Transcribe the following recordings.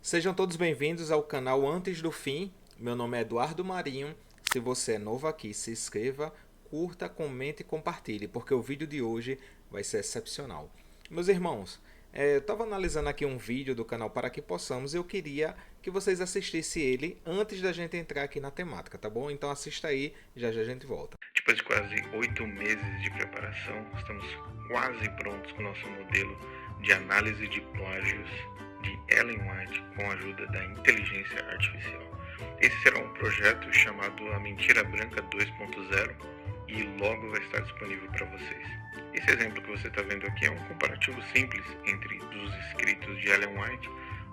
Sejam todos bem-vindos ao canal Antes do Fim. Meu nome é Eduardo Marinho. Se você é novo aqui, se inscreva, curta, comente e compartilhe, porque o vídeo de hoje vai ser excepcional. Meus irmãos, eu estava analisando aqui um vídeo do canal Para Que Possamos e eu queria que vocês assistissem ele antes da gente entrar aqui na temática, tá bom? Então assista aí, já já a gente volta. Depois de quase 8 meses de preparação, estamos quase prontos com o nosso modelo de análise de plágios de Ellen White com a ajuda da inteligência artificial. Esse será um projeto chamado A Mentira Branca 2.0 e logo vai estar disponível para vocês. Esse exemplo que você está vendo aqui é um comparativo simples entre os escritos de Ellen White,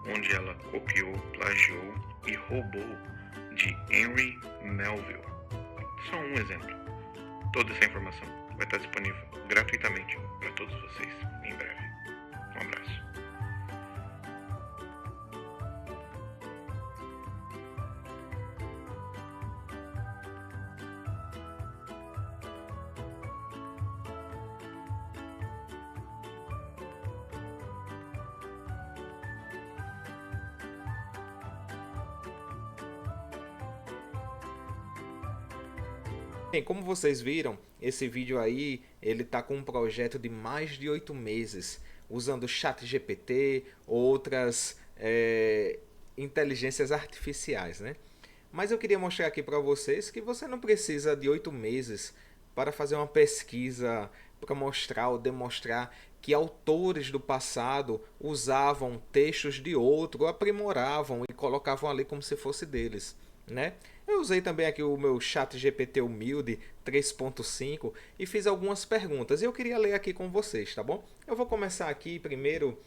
onde ela copiou, plagiou e roubou de Henry Melville. Só um exemplo. Toda essa informação vai estar disponível gratuitamente para todos vocês em breve. Um abraço. Bem, como vocês viram, esse vídeo aí, ele tá com um projeto de mais de 8 meses, usando ChatGPT, outras inteligências artificiais, né? Mas eu queria mostrar aqui para vocês que você não precisa de 8 meses para fazer uma pesquisa para mostrar ou demonstrar que autores do passado usavam textos de outro, aprimoravam e colocavam ali como se fosse deles, né? Eu usei também aqui o meu chat GPT humilde 3.5 e fiz algumas perguntas e eu queria ler aqui com vocês, tá bom? Eu vou começar aqui primeiro,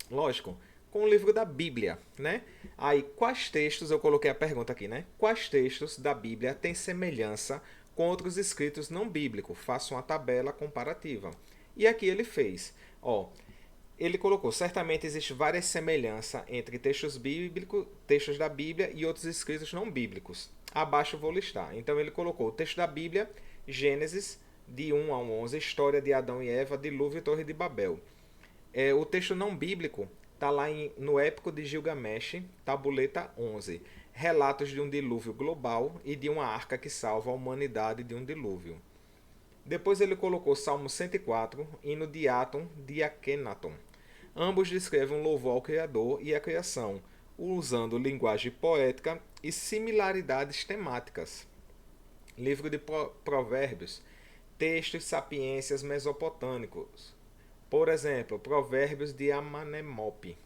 lógico, com o livro da Bíblia, né? Aí, quais textos, eu coloquei a pergunta aqui, né? Quais textos da Bíblia têm semelhança com outros escritos não bíblicos? Faça uma tabela comparativa. E aqui ele fez, ó, ele colocou, certamente existe várias semelhanças entre textos bíblicos, textos da Bíblia e outros escritos não bíblicos. Abaixo eu vou listar. Então ele colocou o texto da Bíblia, Gênesis, de 1 a 11, história de Adão e Eva, dilúvio e Torre de Babel. O texto não bíblico está lá no Épico de Gilgamesh, tabuleta 11. Relatos de um dilúvio global e de uma arca que salva a humanidade de um dilúvio. Depois ele colocou Salmo 104, hino de Atom de Akhenaton. Ambos descrevem um louvor ao Criador e à criação, usando linguagem poética e similaridades temáticas. Livro de Provérbios, textos sapiências mesopotâmicos. Por exemplo, Provérbios de Amenemope.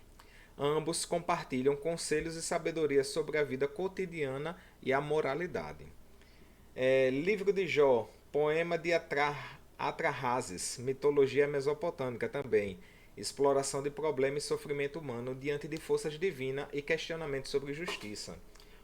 Ambos compartilham conselhos e sabedoria sobre a vida cotidiana e a moralidade. Livro de Jó, poema de Atrahasis, mitologia mesopotâmica também. Exploração de problema e sofrimento humano diante de forças divinas e questionamento sobre justiça.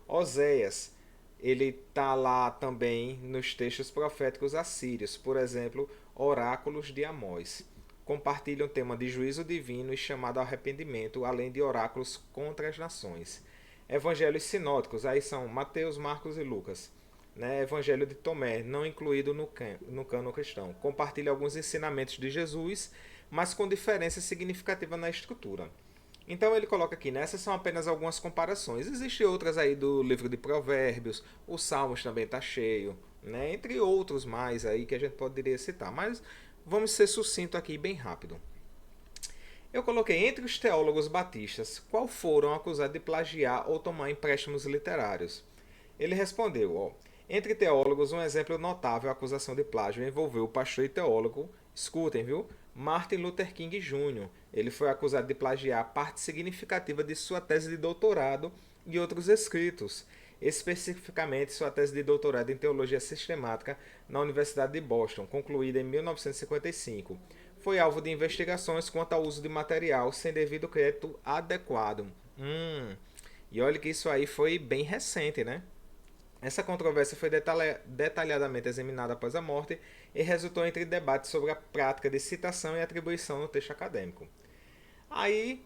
Oséias, ele está lá também nos textos proféticos assírios, por exemplo, oráculos de Amós. Compartilham o tema de juízo divino e chamado ao arrependimento, além de oráculos contra as nações. Evangelhos sinóticos, aí são Mateus, Marcos e Lucas. Né? Evangelho de Tomé, não incluído no cânon cristão. Compartilha alguns ensinamentos de Jesus, mas com diferença significativa na estrutura. Então ele coloca aqui, né? Essas são apenas algumas comparações. Existem outras aí do livro de Provérbios, os Salmos também está cheio, né? Entre outros mais aí que a gente poderia citar. Mas vamos ser sucinto aqui bem rápido. Eu coloquei entre os teólogos batistas, qual foram acusados de plagiar ou tomar empréstimos literários? Ele respondeu, ó, entre teólogos, um exemplo notável à acusação de plágio envolveu o pastor e teólogo, escutem, viu? Martin Luther King Jr. Ele foi acusado de plagiar parte significativa de sua tese de doutorado e outros escritos, especificamente sua tese de doutorado em teologia sistemática na Universidade de Boston, concluída em 1955. Foi alvo de investigações quanto ao uso de material sem devido crédito adequado. E olha que isso aí foi bem recente, né? Essa controvérsia foi detalhadamente examinada após a morte e resultou entre debates sobre a prática de citação e atribuição no texto acadêmico. Aí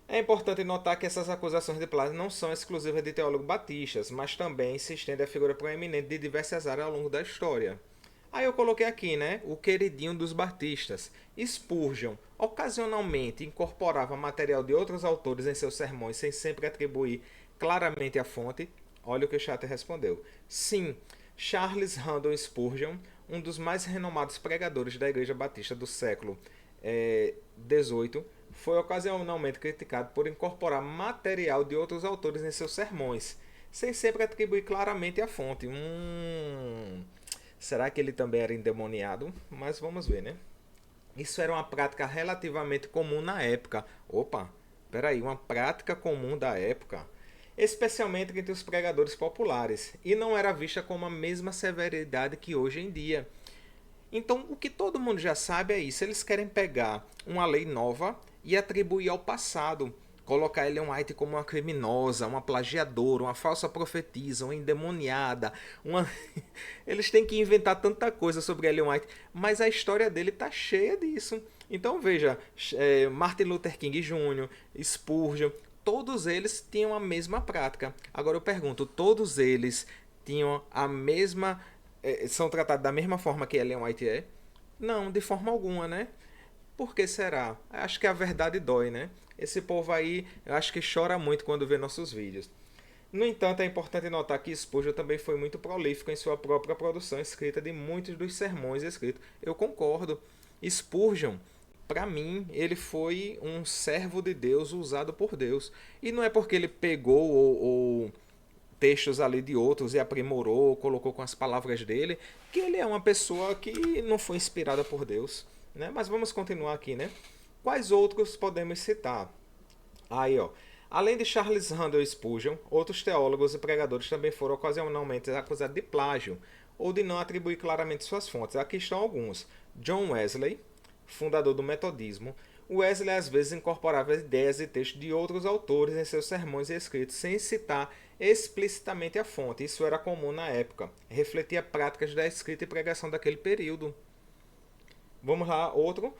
é importante notar que essas acusações de plágio não são exclusivas de teólogos batistas, mas também se estende à figura proeminente de diversas áreas ao longo da história. Aí eu coloquei aqui, né, o queridinho dos batistas. Spurgeon ocasionalmente incorporava material de outros autores em seus sermões sem sempre atribuir claramente a fonte. Olha o que o chat respondeu. Sim, Charles Haddon Spurgeon, um dos mais renomados pregadores da Igreja Batista do século XVIII, foi ocasionalmente criticado por incorporar material de outros autores em seus sermões, sem sempre atribuir claramente a fonte. Será que ele também era endemoniado? Mas vamos ver, né? Isso era uma prática relativamente comum na época. Opa, peraí, uma prática comum da época. Especialmente entre os pregadores populares, e não era vista com a mesma severidade que hoje em dia. Então, o que todo mundo já sabe é isso. Eles querem pegar uma lei nova e atribuir ao passado. Colocar Ellen White como uma criminosa, uma plagiadora, uma falsa profetisa, uma endemoniada. Eles têm que inventar tanta coisa sobre Ellen White, mas a história dele está cheia disso. Então veja, Martin Luther King Jr., Spurgeon, todos eles tinham a mesma prática. Agora eu pergunto, todos eles tinham a mesma são tratados da mesma forma que Ellen White é? Não, de forma alguma, né? Por que será? Acho que a verdade dói, né? Esse povo aí, eu acho que chora muito quando vê nossos vídeos. No entanto, é importante notar que Spurgeon também foi muito prolífico em sua própria produção escrita de muitos dos sermões escritos. Eu concordo. Spurgeon, para mim, ele foi um servo de Deus usado por Deus. E não é porque ele pegou ou textos ali de outros e aprimorou, colocou com as palavras dele, que ele é uma pessoa que não foi inspirada por Deus, né? Mas vamos continuar aqui, né? Quais outros podemos citar? Aí, ó. Além de Charles Haddon Spurgeon, outros teólogos e pregadores também foram ocasionalmente acusados de plágio ou de não atribuir claramente suas fontes. Aqui estão alguns. John Wesley, fundador do metodismo. Wesley às vezes incorporava ideias e textos de outros autores em seus sermões e escritos, sem citar explicitamente a fonte. Isso era comum na época. Refletia práticas da escrita e pregação daquele período. Vamos lá, outro.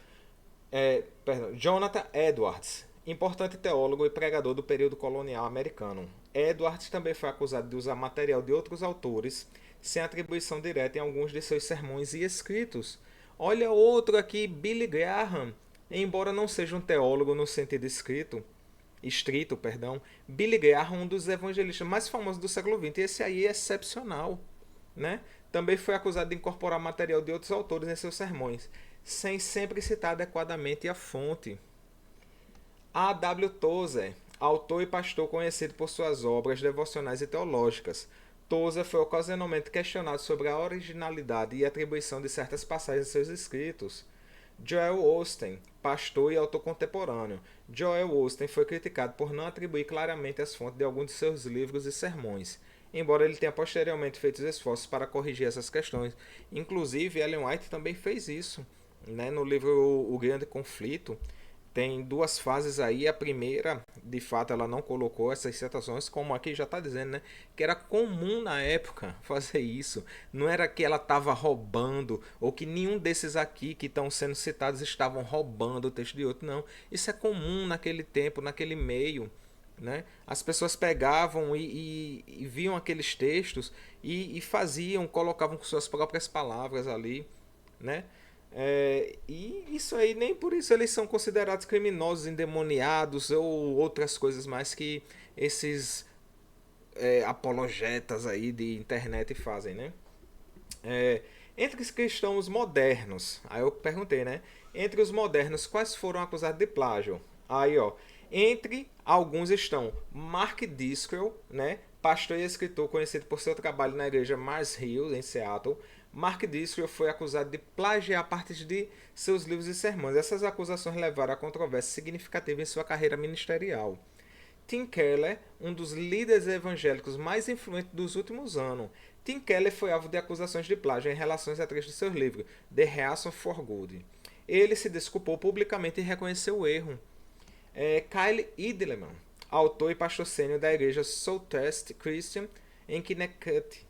Jonathan Edwards, importante teólogo e pregador do período colonial americano. Edwards também foi acusado de usar material de outros autores, sem atribuição direta em alguns de seus sermões e escritos. Olha outro aqui, Billy Graham. Embora não seja um teólogo no sentido estrito, Billy Graham, um dos evangelistas mais famosos do século XX, e esse aí é excepcional, né? Também foi acusado de incorporar material de outros autores em seus sermões, sem sempre citar adequadamente a fonte. A. W. Tozer, autor e pastor conhecido por suas obras devocionais e teológicas. Tozer foi ocasionalmente questionado sobre a originalidade e atribuição de certas passagens em seus escritos. Joel Osteen, pastor e autor contemporâneo. Joel Osteen foi criticado por não atribuir claramente as fontes de alguns de seus livros e sermões, embora ele tenha posteriormente feito esforços para corrigir essas questões. Inclusive, Ellen White também fez isso, né? No livro O Grande Conflito, tem duas fases aí. A primeira, de fato, ela não colocou essas citações, como aqui já está dizendo, né? Que era comum na época fazer isso. Não era que ela estava roubando, ou que nenhum desses aqui que estão sendo citados estavam roubando o texto de outro. Não. Isso é comum naquele tempo, naquele meio. Né? As pessoas pegavam e viam aqueles textos e faziam, colocavam com suas próprias palavras ali, né? E isso aí, nem por isso eles são considerados criminosos, endemoniados ou outras coisas mais que esses apologetas aí de internet fazem, né? Entre os cristãos modernos, aí eu perguntei, né? Entre os modernos, quais foram acusados de plágio? Aí, ó, entre alguns estão Mark Driscoll, né? Pastor e escritor conhecido por seu trabalho na igreja Mars Hill, em Seattle. Mark Driscoll foi acusado de plagiar partes de seus livros e sermões. Essas acusações levaram a controvérsia significativa em sua carreira ministerial. Tim Keller, um dos líderes evangélicos mais influentes dos últimos anos. Tim Keller foi alvo de acusações de plágio em relação a trechos de seus livros, The Reason for Good. Ele se desculpou publicamente e reconheceu o erro. Kyle Idleman, autor e pastor sênior da igreja Southwest Christian em Connecticut.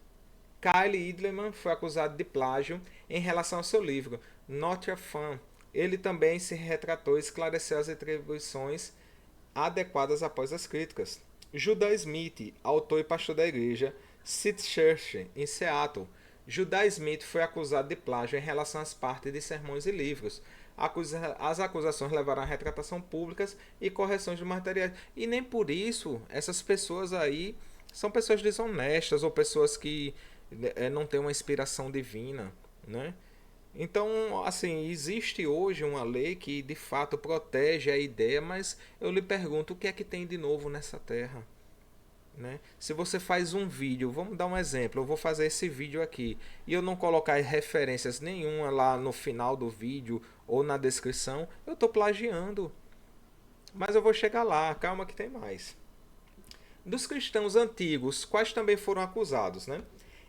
Kyle Idleman foi acusado de plágio em relação ao seu livro, Not Your Fan. Ele também se retratou e esclareceu as atribuições adequadas após as críticas. Judah Smith, autor e pastor da igreja City Church, em Seattle. Judah Smith foi acusado de plágio em relação às partes de sermões e livros. As acusações levaram a retratação públicas e correções de materiais. E nem por isso essas pessoas aí são pessoas desonestas ou pessoas que não têm uma inspiração divina, né? Então, assim, existe hoje uma lei que de fato protege a ideia, mas eu lhe pergunto o que é que tem de novo nessa terra? Né? Se você faz um vídeo, vamos dar um exemplo, eu vou fazer esse vídeo aqui e eu não colocar referências nenhuma lá no final do vídeo ou na descrição, eu estou plagiando. Mas eu vou chegar lá, calma que tem mais. Dos cristãos antigos, quais também foram acusados, né?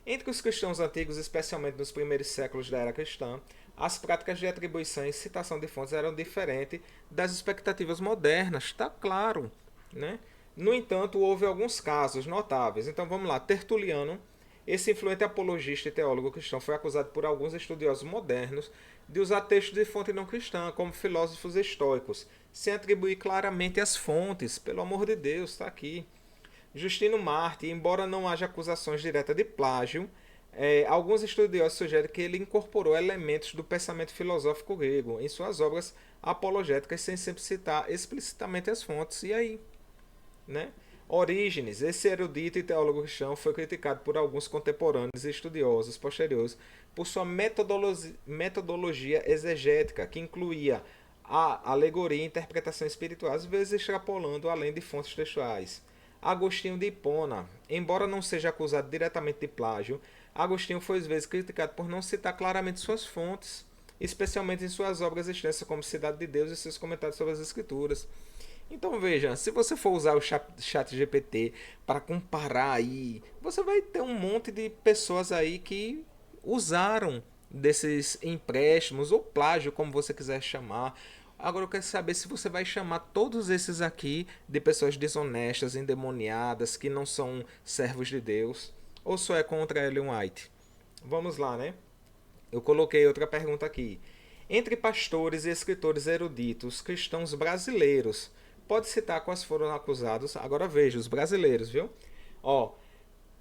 Entre os cristãos antigos, especialmente nos primeiros séculos da era cristã, as práticas de atribuição e citação de fontes eram diferentes das expectativas modernas, está claro, né? No entanto, houve alguns casos notáveis. Então vamos lá, Tertuliano, esse influente apologista e teólogo cristão, foi acusado por alguns estudiosos modernos de usar textos de fonte não cristã, como filósofos estoicos, sem atribuir claramente as fontes. Pelo amor de Deus, está aqui. Justino Marte, embora não haja acusações diretas de plágio, alguns estudiosos sugerem que ele incorporou elementos do pensamento filosófico grego em suas obras apologéticas sem sempre citar explicitamente as fontes. E aí? Né? Orígenes, esse erudito e teólogo cristão, foi criticado por alguns contemporâneos e estudiosos posteriores por sua metodologia exegética, que incluía a alegoria e interpretação espiritual, às vezes extrapolando além de fontes textuais. Agostinho de Hipona, embora não seja acusado diretamente de plágio, Agostinho foi às vezes criticado por não citar claramente suas fontes, especialmente em suas obras extensas como Cidade de Deus e seus comentários sobre as Escrituras. Então veja, se você for usar o chat GPT para comparar aí, você vai ter um monte de pessoas aí que usaram desses empréstimos ou plágio, como você quiser chamar. Agora eu quero saber se você vai chamar todos esses aqui de pessoas desonestas, endemoniadas, que não são servos de Deus, ou só é contra Ellen White. Vamos lá, né? Eu coloquei outra pergunta aqui. Entre pastores e escritores eruditos cristãos brasileiros, pode citar quais foram acusados? Agora veja, os brasileiros, viu? Ó,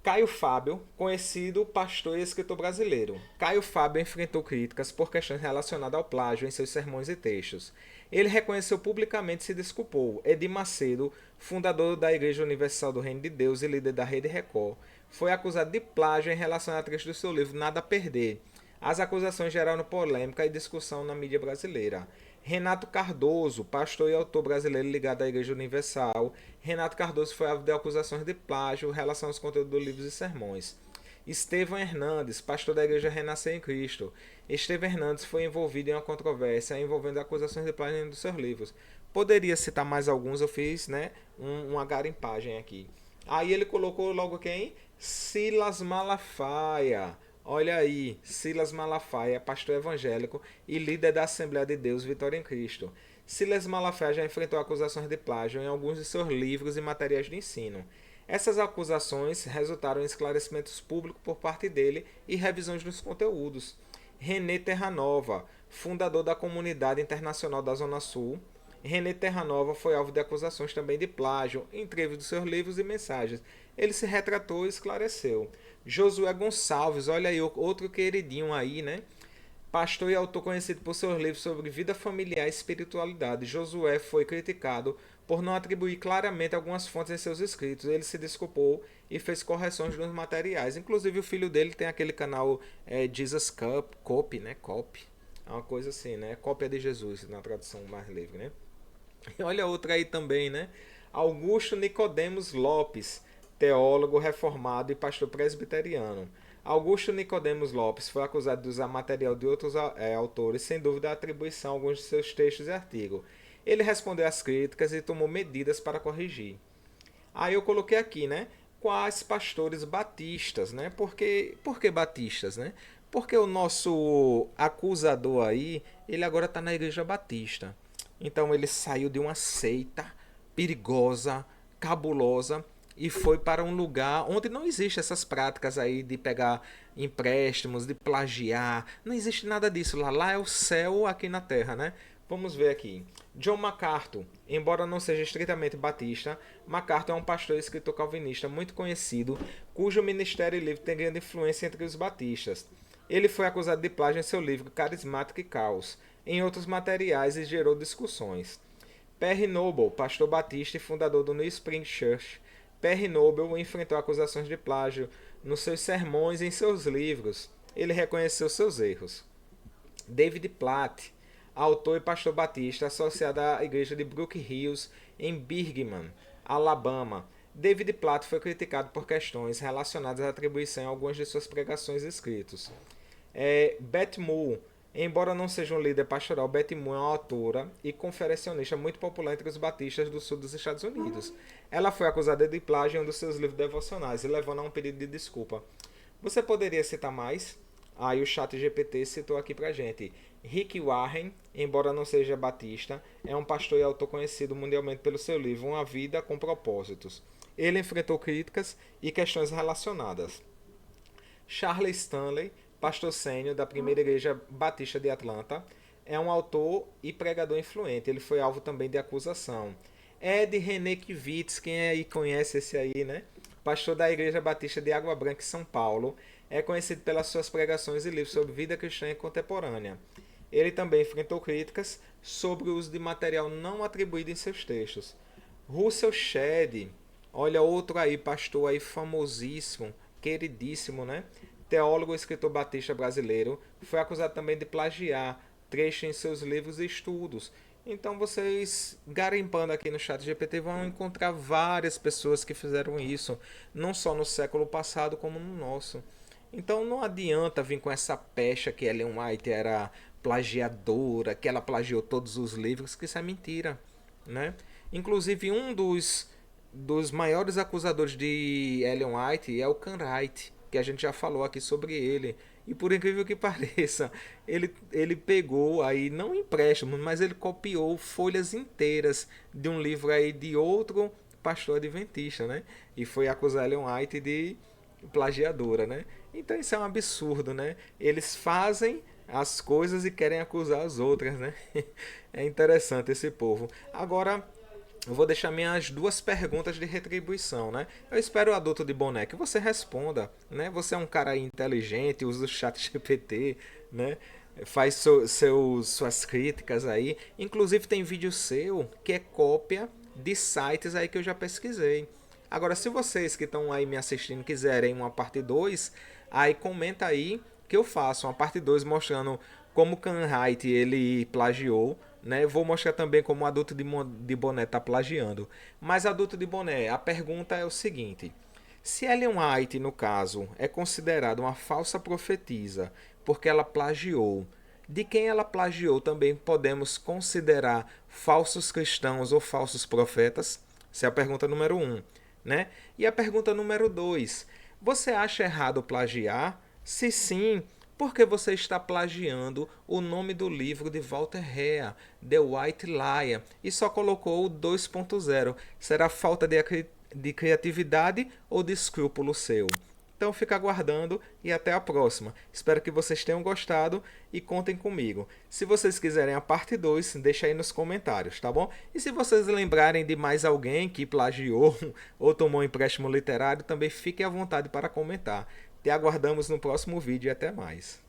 Caio Fábio, conhecido pastor e escritor brasileiro. Caio Fábio enfrentou críticas por questões relacionadas ao plágio em seus sermões e textos. Ele reconheceu publicamente e se desculpou. Edir Macedo, fundador da Igreja Universal do Reino de Deus e líder da Rede Record, foi acusado de plágio em relação a trecho do seu livro Nada a Perder. As acusações geraram polêmica e discussão na mídia brasileira. Renato Cardoso, pastor e autor brasileiro ligado à Igreja Universal. Renato Cardoso foi alvo de acusações de plágio em relação aos conteúdos dos livros e sermões. Estevão Hernandes, pastor da Igreja Renascer em Cristo. Estevão Hernandes foi envolvido em uma controvérsia envolvendo acusações de plágio em um dos seus livros. Poderia citar mais alguns, eu fiz uma garimpagem aqui. Aí ele colocou logo quem? Silas Malafaia. Olha aí, Silas Malafaia, pastor evangélico e líder da Assembleia de Deus Vitória em Cristo. Silas Malafaia já enfrentou acusações de plágio em alguns de seus livros e materiais de ensino. Essas acusações resultaram em esclarecimentos públicos por parte dele e revisões dos conteúdos. René Terranova, fundador da Comunidade Internacional da Zona Sul. René Terranova foi alvo de acusações também de plágio em trechos de seus livros e mensagens. Ele se retratou e esclareceu. Josué Gonçalves, olha aí, outro queridinho aí, né? Pastor e autor conhecido por seus livros sobre vida familiar e espiritualidade. Josué foi criticado por não atribuir claramente algumas fontes em seus escritos. Ele se desculpou e fez correções nos materiais. Inclusive o filho dele tem aquele canal Jesus Copy, né? Copy. É uma coisa assim, né? Cópia de Jesus, na tradução mais livre, né? E olha outra aí também, né? Augusto Nicodemos Lopes, teólogo reformado e pastor presbiteriano. Augusto Nicodemos Lopes foi acusado de usar material de outros autores, sem dúvida a atribuição a alguns de seus textos e artigos. Ele respondeu às críticas e tomou medidas para corrigir. Aí eu coloquei aqui, né? Quais pastores batistas, né? Por que batistas, né? Porque o nosso acusador aí, ele agora está na igreja batista. Então ele saiu de uma seita perigosa, cabulosa, e foi para um lugar onde não existe essas práticas aí de pegar empréstimos, de plagiar. Não existe nada disso lá. Lá é o céu aqui na terra, né? Vamos ver aqui. John MacArthur, embora não seja estritamente batista, MacArthur é um pastor e escritor calvinista muito conhecido, cujo ministério e livro tem grande influência entre os batistas. Ele foi acusado de plágio em seu livro Carismático e Caos, em outros materiais, e gerou discussões. Perry Noble, pastor batista e fundador do New Spring Church. Perry Noble enfrentou acusações de plágio nos seus sermões e em seus livros. Ele reconheceu seus erros. David Platt, autor e pastor batista associado à igreja de Brook Hills, em Birmingham, Alabama. David Platt foi criticado por questões relacionadas à atribuição em algumas de suas pregações e escritos. Beth Moore, embora não seja um líder pastoral, Beth Moore é uma autora e conferencionista muito popular entre os batistas do sul dos Estados Unidos. Ela foi acusada de plágio em um dos seus livros devocionais e levando a um pedido de desculpa. Você poderia citar mais? Aí o chat GPT citou aqui pra gente. Rick Warren, embora não seja batista, é um pastor e autor conhecido mundialmente pelo seu livro Uma Vida com Propósitos. Ele enfrentou críticas e questões relacionadas. Charles Stanley, pastor sênior da primeira igreja batista de Atlanta, é um autor e pregador influente. Ele foi alvo também de acusação. Ed René Kivitz, quem aí conhece esse aí, né? Pastor da igreja batista de Água Branca, em São Paulo, é conhecido pelas suas pregações e livros sobre vida cristã e contemporânea. Ele também enfrentou críticas sobre o uso de material não atribuído em seus textos. Russell Shedd, olha outro aí, pastor aí famosíssimo, queridíssimo, né? Teólogo e escritor batista brasileiro, foi acusado também de plagiar trechos em seus livros e estudos. Então vocês, garimpando aqui no chat GPT, vão encontrar várias pessoas que fizeram isso, não só no século passado, como no nosso. Então não adianta vir com essa pecha que Ellen White era plagiadora, que ela plagiou todos os livros, que isso é mentira, né? Inclusive um dos maiores acusadores de Ellen White é o Ken Wright, que a gente já falou aqui sobre ele. E por incrível que pareça, ele pegou aí, não empréstimo, mas ele copiou folhas inteiras de um livro aí de outro pastor adventista, né? E foi acusar Ellen White de plagiadora, né? Então isso é um absurdo, né? Eles fazem as coisas e querem acusar as outras, né? É interessante esse povo. Agora, eu vou deixar minhas duas perguntas de retribuição, né? Eu espero, adulto de boné, que você responda, né? Você é um cara aí inteligente, usa o chat GPT, né? Faz suas críticas aí. Inclusive tem vídeo seu que é cópia de sites aí que eu já pesquisei. Agora, se vocês que estão aí me assistindo quiserem uma parte 2, aí comenta aí que eu faço uma parte 2 mostrando como Ken Wright ele plagiou, né? Vou mostrar também como o adulto de boné está plagiando. Mas adulto de boné, a pergunta é o seguinte: se Ellen White, no caso, é considerada uma falsa profetisa porque ela plagiou, de quem ela plagiou também podemos considerar falsos cristãos ou falsos profetas? Essa é a pergunta número 1. Né? E a pergunta número 2. Você acha errado plagiar? Se sim, por que você está plagiando o nome do livro de Walter Rea, The White Liar, e só colocou o 2.0? Será falta de criatividade ou de escrúpulo seu? Então fica aguardando e até a próxima. Espero que vocês tenham gostado e contem comigo. Se vocês quiserem a parte 2, deixa aí nos comentários, tá bom? E se vocês lembrarem de mais alguém que plagiou ou tomou um empréstimo literário, também fiquem à vontade para comentar. Te aguardamos no próximo vídeo e até mais.